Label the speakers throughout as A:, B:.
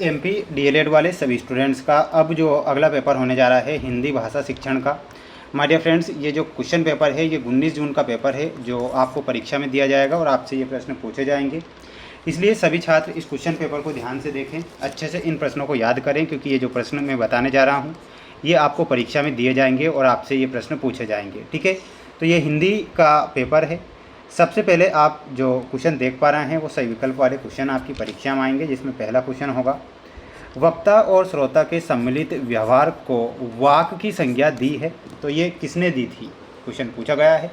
A: MP DElEd वाले सभी students का अब जो अगला पेपर होने जा रहा है हिंदी भाषा शिक्षण का। माय डियर फ्रेंड्स, ये जो क्वेश्चन पेपर है ये 19 जून का पेपर है जो आपको परीक्षा में दिया जाएगा और आपसे ये प्रश्न पूछे जाएंगे। इसलिए सभी छात्र इस क्वेश्चन पेपर को ध्यान से देखें, अच्छे से इन प्रश्नों को याद करें, क्योंकि ये जो प्रश्न मैं बताने जा रहा हूँ ये आपको परीक्षा में दिए जाएंगे और आपसे ये प्रश्न पूछे जाएंगे। ठीक है, तो ये हिंदी का पेपर है। सबसे पहले आप जो क्वेश्चन देख पा रहे हैं वो सही विकल्प वाले क्वेश्चन आपकी परीक्षा में आएंगे, जिसमें पहला क्वेश्चन होगा वक्ता और श्रोता के सम्मिलित व्यवहार को वाक की संज्ञा दी है, तो ये किसने दी थी, क्वेश्चन पूछा गया है।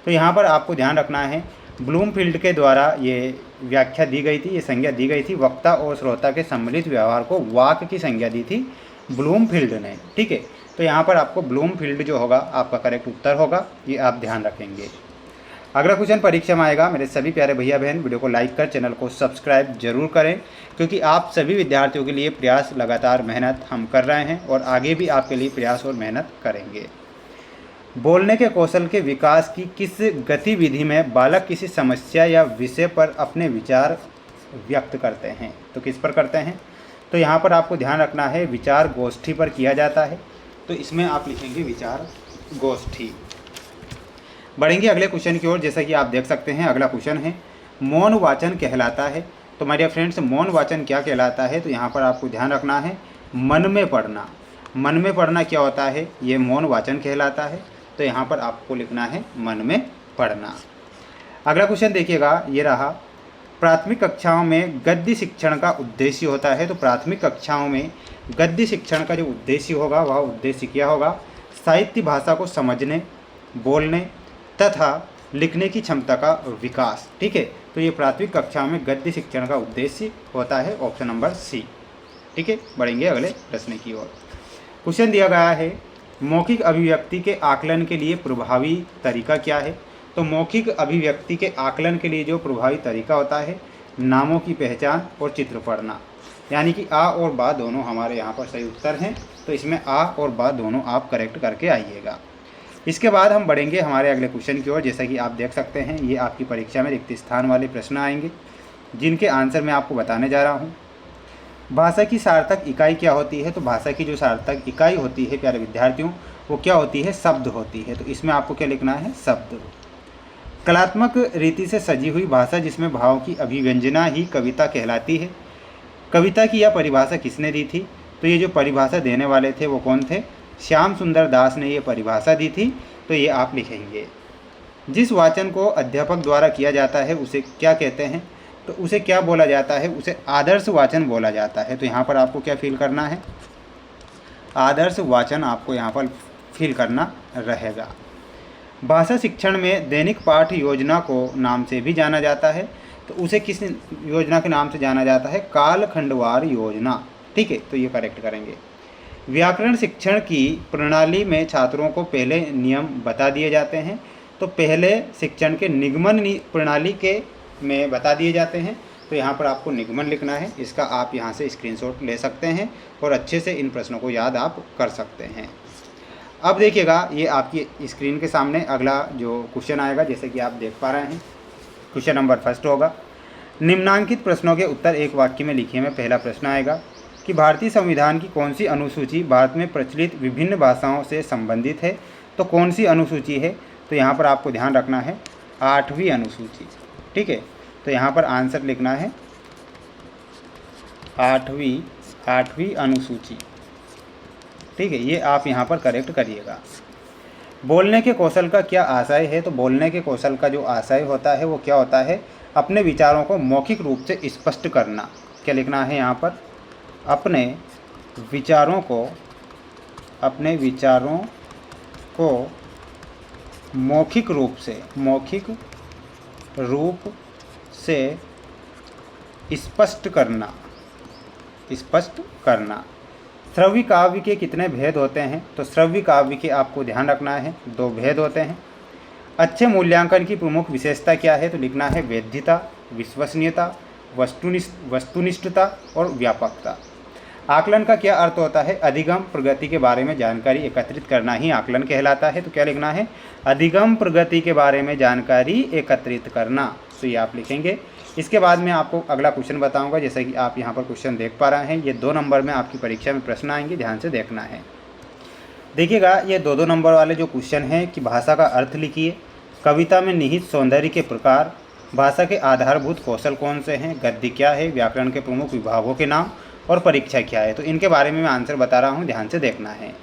A: तो यहाँ पर आपको ध्यान रखना है ब्लूमफील्ड के द्वारा ये व्याख्या दी गई थी, ये संज्ञा दी गई थी। वक्ता और श्रोता के सम्मिलित व्यवहार को वाक की संज्ञा दी थी ब्लूमफील्ड ने। ठीक है, तो यहाँ पर आपको ब्लूमफील्ड जो होगा आपका करेक्ट उत्तर होगा, ये आप ध्यान रखेंगे। अगला क्वेश्चन परीक्षा में आएगा। मेरे सभी प्यारे भैया बहन, वीडियो को लाइक कर चैनल को सब्सक्राइब जरूर करें, क्योंकि आप सभी विद्यार्थियों के लिए प्रयास लगातार मेहनत हम कर रहे हैं और आगे भी आपके लिए प्रयास और मेहनत करेंगे। बोलने के कौशल के विकास की किस गतिविधि में बालक किसी समस्या या विषय पर अपने विचार व्यक्त करते हैं, तो किस पर करते हैं? तो यहाँ पर आपको ध्यान रखना है विचार गोष्ठी पर किया जाता है, तो इसमें आप लिखेंगे विचार गोष्ठी। बढ़ेंगे अगले क्वेश्चन की ओर। जैसा कि आप देख सकते हैं अगला क्वेश्चन है मौन वाचन कहलाता है। तो माय डियर फ्रेंड्स, मौन वाचन क्या कहलाता है? तो यहाँ पर आपको ध्यान रखना है मन में पढ़ना। मन में पढ़ना क्या होता है? ये मौन वाचन कहलाता है। तो यहाँ पर आपको लिखना है मन में पढ़ना। अगला क्वेश्चन देखिएगा, ये रहा प्राथमिक कक्षाओं में गद्य शिक्षण का उद्देश्य होता है। तो प्राथमिक कक्षाओं में गद्य शिक्षण का जो उद्देश्य होगा वह उद्देश्य क्या होगा? साहित्य भाषा को समझने, बोलने तथा लिखने की क्षमता का विकास। ठीक है, तो ये प्राथमिक कक्षा में गद्य शिक्षण का उद्देश्य होता है, ऑप्शन नंबर सी। ठीक है, बढ़ेंगे अगले प्रश्न की ओर। क्वेश्चन दिया गया है मौखिक अभिव्यक्ति के आकलन के लिए प्रभावी तरीका क्या है? तो मौखिक अभिव्यक्ति के आकलन के लिए जो प्रभावी तरीका होता है नामों की पहचान और चित्र पढ़ना, यानी कि आ और बा दोनों हमारे यहाँ पर सही उत्तर हैं। तो इसमें आ और बा दोनों आप करेक्ट करके आइएगा। इसके बाद हम बढ़ेंगे हमारे अगले क्वेश्चन की ओर। जैसा कि आप देख सकते हैं ये आपकी परीक्षा में रिक्त स्थान वाले प्रश्न आएंगे, जिनके आंसर मैं आपको बताने जा रहा हूँ। भाषा की सार्थक इकाई क्या होती है? तो भाषा की जो सार्थक इकाई होती है प्यारे विद्यार्थियों वो क्या होती है? शब्द होती है। तो इसमें आपको क्या लिखना है? शब्द। कलात्मक रीति से सजी हुई भाषा जिसमें भावों की अभिव्यंजना ही कविता कहलाती है। कविता की यह परिभाषा किसने दी थी? तो ये जो परिभाषा देने वाले थे वो कौन थे? श्याम सुंदर दास ने ये परिभाषा दी थी। तो ये आप लिखेंगे। जिस वाचन को अध्यापक द्वारा किया जाता है उसे क्या कहते हैं? तो उसे क्या बोला जाता है? उसे आदर्श वाचन बोला जाता है। तो यहाँ पर आपको क्या फील करना है? आदर्श वाचन आपको यहाँ पर फील करना रहेगा। भाषा शिक्षण में दैनिक पाठ योजना को नाम से भी जाना जाता है। तो उसे किस योजना के नाम से जाना जाता है? कालखंडवार योजना। ठीक है, तो ये करेक्ट करेंगे। व्याकरण शिक्षण की प्रणाली में छात्रों को पहले नियम बता दिए जाते हैं। तो पहले शिक्षण के निगमन प्रणाली के में बता दिए जाते हैं। तो यहाँ पर आपको निगमन लिखना है। इसका आप यहाँ से स्क्रीनशॉट ले सकते हैं और अच्छे से इन प्रश्नों को याद आप कर सकते हैं। अब देखिएगा ये आपकी स्क्रीन के सामने अगला जो क्वेश्चन आएगा, जैसे कि आप देख पा रहे हैं क्वेश्चन नंबर फर्स्ट होगा। निम्नांकित प्रश्नों के उत्तर एक वाक्य में लिखिए में पहला प्रश्न आएगा कि भारतीय संविधान की कौन सी अनुसूची भारत में प्रचलित विभिन्न भाषाओं से संबंधित है? तो कौन सी अनुसूची है? तो यहाँ पर आपको ध्यान रखना है 8वीं अनुसूची। ठीक है, तो यहाँ पर आंसर लिखना है 8वीं अनुसूची। ठीक है, ये आप यहाँ पर करेक्ट करिएगा। बोलने के कौशल का क्या आशय है? तो बोलने के कौशल का जो आशय होता है वो क्या होता है? अपने विचारों को मौखिक रूप से स्पष्ट करना। क्या लिखना है यहाँ पर? अपने विचारों को मौखिक रूप से स्पष्ट करना। श्रव्य काव्य के कितने भेद होते हैं? तो श्रव्य काव्य के आपको ध्यान रखना है 2 भेद होते हैं। अच्छे मूल्यांकन की प्रमुख विशेषता क्या है? तो लिखना है वैधता, विश्वसनीयता, वस्तुनिष्ठता और व्यापकता। आकलन का क्या अर्थ होता है? अधिगम प्रगति के बारे में जानकारी एकत्रित करना ही आकलन कहलाता है। तो क्या लिखना है? अधिगम प्रगति के बारे में जानकारी एकत्रित करना। तो ये आप लिखेंगे। इसके बाद मैं आपको अगला क्वेश्चन बताऊंगा। जैसे कि आप यहाँ पर क्वेश्चन देख पा रहे हैं, ये 2 नंबर में आपकी परीक्षा में प्रश्न आएंगे, ध्यान से देखना है। देखिएगा, ये 2 नंबर वाले जो क्वेश्चन हैं कि भाषा का अर्थ लिखिए, कविता में निहित सौंदर्य के प्रकार, भाषा के आधारभूत कौशल कौन से हैं, गद्य क्या है, व्याकरण के प्रमुख विभागों के नाम और परीक्षा क्या है। तो इनके बारे में मैं आंसर बता रहा हूँ, ध्यान से देखना है।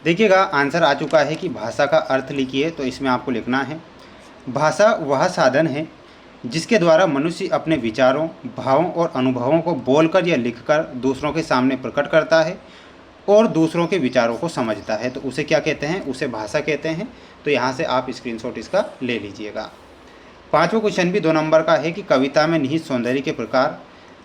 A: देखिएगा, आंसर आ चुका है कि भाषा का अर्थ लिखिए। तो इसमें आपको लिखना है, भाषा वह साधन है जिसके द्वारा मनुष्य अपने विचारों, भावों और अनुभवों को बोलकर या लिखकर दूसरों के सामने प्रकट करता है और दूसरों के विचारों को समझता है। तो उसे क्या कहते हैं? उसे भाषा कहते हैं। तो यहाँ से आप स्क्रीनशॉट इसका ले लीजिएगा। 5वां क्वेश्चन भी 2 नंबर का है कि कविता में निहित सौंदर्य के प्रकार।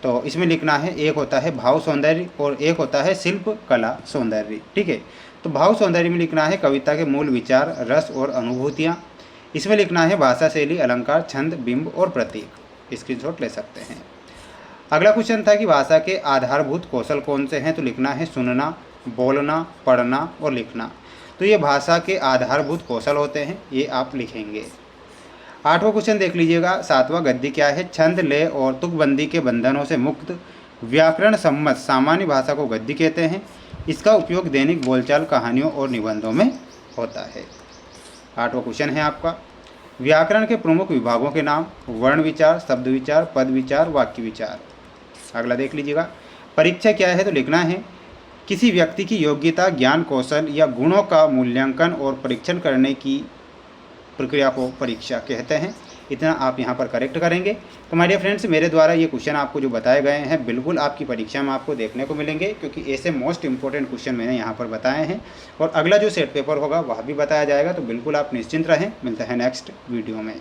A: तो इसमें लिखना है, एक होता है भाव सौंदर्य और एक होता है शिल्प कला सौंदर्य। ठीक है, तो भाव सौंदर्य में लिखना है कविता के मूल विचार, रस और अनुभूतियाँ। इसमें लिखना है भाषा, शैली, अलंकार, छंद, बिंब और प्रतीक। स्क्रीनशॉट ले सकते हैं। अगला क्वेश्चन था कि भाषा के आधारभूत कौशल कौन से हैं। तो लिखना है सुनना, बोलना, पढ़ना और लिखना। तो ये भाषा के आधारभूत कौशल होते हैं, ये आप लिखेंगे। 8वां क्वेश्चन देख लीजिएगा, 7वां गद्य क्या है? छंद, लय और तुकबंदी के बंधनों से मुक्त व्याकरण सम्मत सामान्य भाषा को गद्य कहते हैं। इसका उपयोग दैनिक बोलचाल, कहानियों और निबंधों में होता है। 8वां क्वेश्चन है आपका, व्याकरण के प्रमुख विभागों के नाम, वर्ण विचार, शब्द विचार, पद विचार, वाक्य विचार। अगला देख लीजिएगा, परीक्षा क्या है? तो लिखना है किसी व्यक्ति की योग्यता, ज्ञान, कौशल या गुणों का मूल्यांकन और परीक्षण करने की प्रक्रिया को परीक्षा कहते हैं। इतना आप यहाँ पर करेक्ट करेंगे। तो माय डियर फ्रेंड्स, मेरे द्वारा ये क्वेश्चन आपको जो बताए गए हैं बिल्कुल आपकी परीक्षा में आपको देखने को मिलेंगे, क्योंकि ऐसे मोस्ट इंपॉर्टेंट क्वेश्चन मैंने यहाँ पर बताए हैं। और अगला जो सेट पेपर होगा वह भी बताया जाएगा। तो बिल्कुल आप निश्चिंत रहें। मिलते हैं नेक्स्ट वीडियो में।